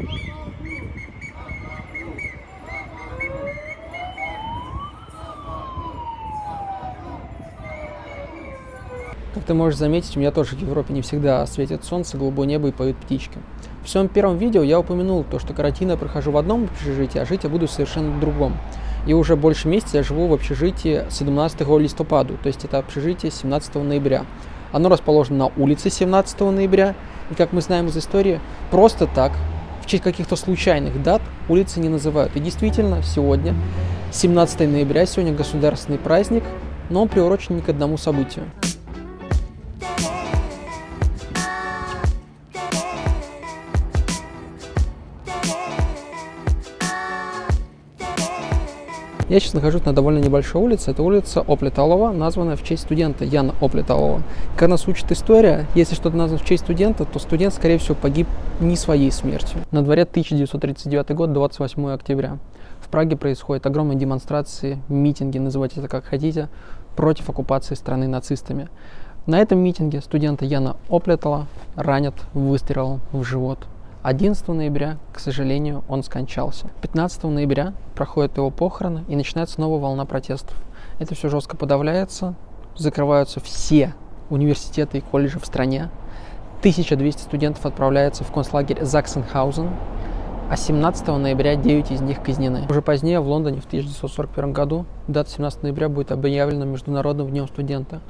Как ты можешь заметить, у меня тоже в Европе не всегда светит солнце, голубое небо и поют птички. В своем первом видео я упомянул то, что карантин я прохожу в одном общежитии, а жить я буду совершенно в другом. И уже больше месяца я живу в общежитии с 17 листопада, то есть это общежитие 17 ноября. Оно расположено на улице 17 ноября, и, как мы знаем из истории, просто так, в честь каких-то случайных дат, улицы не называют. И действительно, сегодня, 17 ноября, сегодня государственный праздник, но он приурочен не к одному событию. Я сейчас нахожусь на довольно небольшой улице. Это улица Оплеталова, названная в честь студента Яна Оплеталова. Как нас учит история, если что-то названо в честь студента, то студент, скорее всего, погиб не своей смертью. На дворе 1939 год, 28 октября. В Праге происходят огромные демонстрации, митинги, называйте это как хотите, против оккупации страны нацистами. На этом митинге студента Яна Оплетала ранят выстрелом в живот. 11 ноября, к сожалению, он скончался. 15 ноября проходят его похороны и начинается новая волна протестов. Это все жестко подавляется, закрываются все университеты и колледжи в стране. 1200 студентов отправляются в концлагерь Заксенхаузен, а 17 ноября 9 из них казнены. Уже позднее в Лондоне в 1941 году дата 17 ноября будет объявлена Международным днем студента.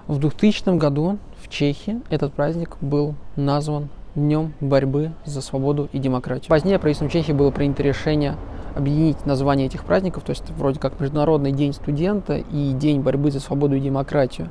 В 2000 году в Чехии этот праздник был назван Днем борьбы за свободу и демократию. Позднее правительством Чехии было принято решение объединить название этих праздников, то есть вроде как Международный день студента и День борьбы за свободу и демократию.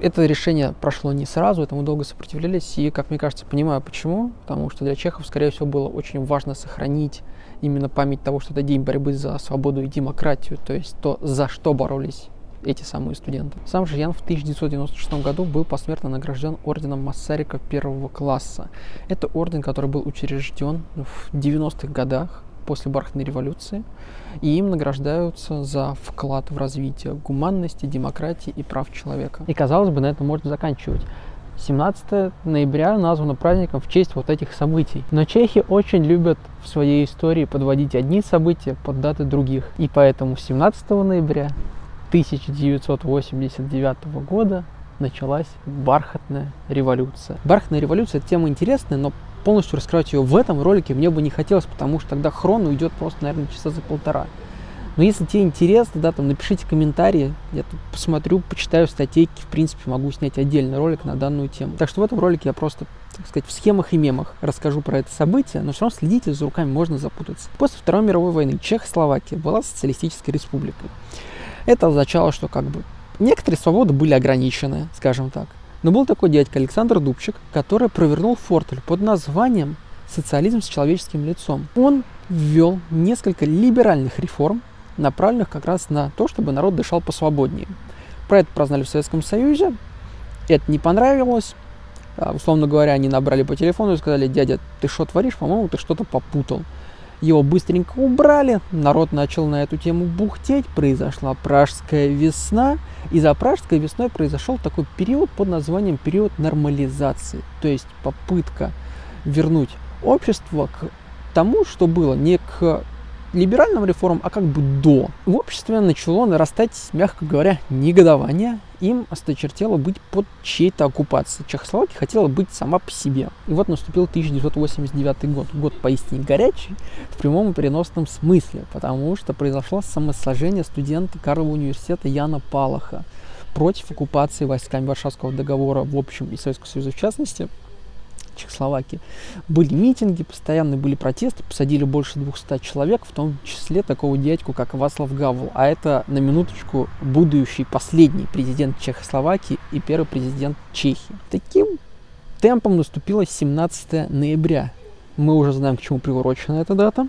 Это решение прошло не сразу, этому долго сопротивлялись, и, как мне кажется, понимаю почему, потому что для чехов, скорее всего, было очень важно сохранить именно память того, что это День борьбы за свободу и демократию, то есть то, за что боролись эти самые студенты. Сам же Ян в 1996 году был посмертно награжден орденом Массарика первого класса. Это орден, который был учрежден в 90-х годах после Бархатной революции, и им награждаются за вклад в развитие гуманности, демократии и прав человека. И, казалось бы, на этом можно заканчивать. 17 ноября названо праздником в честь вот этих событий. Но чехи очень любят в своей истории подводить одни события под даты других. И поэтому 17 ноября 1989 года началась Бархатная революция. Бархатная революция — это тема интересная, но полностью раскрывать ее в этом ролике мне бы не хотелось, потому что тогда хрон уйдет просто, наверное, часа за полтора. Но если тебе интересно, да, там напишите комментарии, я тут посмотрю, почитаю статейки, в принципе, могу снять отдельный ролик на данную тему. Так что в этом ролике я просто, так сказать, в схемах и мемах расскажу про это событие, но все равно следите за руками, можно запутаться. После Второй мировой войны Чехословакия была социалистической республикой. Это означало, что как бы некоторые свободы были ограничены, скажем так. Но был такой дядька Александр Дубчик, который провернул фортель под названием «Социализм с человеческим лицом». Он ввел несколько либеральных реформ, направленных как раз на то, чтобы народ дышал посвободнее. Про это прознали в Советском Союзе, это не понравилось. Условно говоря, они набрали по телефону и сказали: «Дядя, ты что творишь? По-моему, ты что-то попутал». Его быстренько убрали, народ начал на эту тему бухтеть, произошла Пражская весна, и за Пражской весной произошел такой период под названием период нормализации, то есть попытка вернуть общество к тому, что было, не к либеральным реформам, а как бы до. В обществе начало нарастать, мягко говоря, негодование. Им осточертело быть под чьей-то оккупацией. Чехословакия хотела быть сама по себе. И вот наступил 1989 год. Год поистине горячий, в прямом и переносном смысле, потому что произошло самосожжение студента Карлова университета Яна Палаха против оккупации войсками Варшавского договора в общем и Советского Союза в частности. Чехословакии. Были митинги, постоянно были протесты, посадили больше 200 человек, в том числе такого дядьку, как Вацлав Гавел. А это, на минуточку, будущий последний президент Чехословакии и первый президент Чехии. Таким темпом наступило 17 ноября. Мы уже знаем, к чему приурочена эта дата.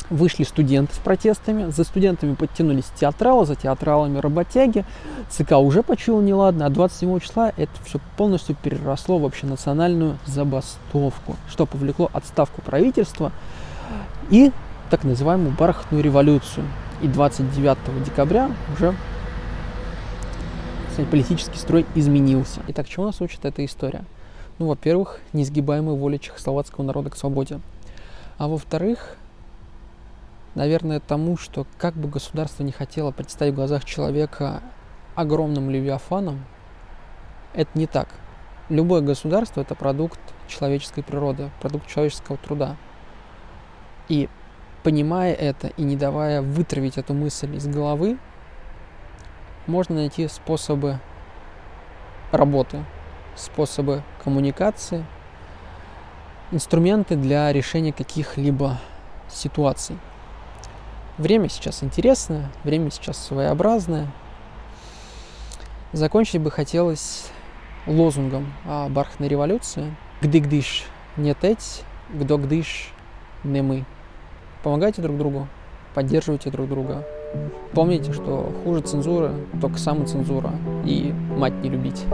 Вышли студенты с протестами, за студентами подтянулись театралы, за театралами работяги. ЦК уже почуял неладно, а 27 числа это все полностью переросло в общенациональную забастовку, что повлекло отставку правительства и так называемую Бархатную революцию. И 29 декабря уже политический строй изменился. Итак, чему нас учит эта история? Ну, во-первых, неизгибаемая воля чехословацкого народа к свободе. А во-вторых, наверное, тому, что как бы государство не хотело представить в глазах человека огромным левиафаном, это не так. Любое государство – это продукт человеческой природы, продукт человеческого труда. И понимая это и не давая вытравить эту мысль из головы, можно найти способы работы, способы коммуникации, инструменты для решения каких-либо ситуаций. Время сейчас интересное, время сейчас своеобразное. Закончить бы хотелось лозунгом о бархатной революции. Гды-гдыш не теть, гдо-гдыш не мы. Помогайте друг другу, поддерживайте друг друга. Помните, что хуже цензуры только самоцензура и мать не любить.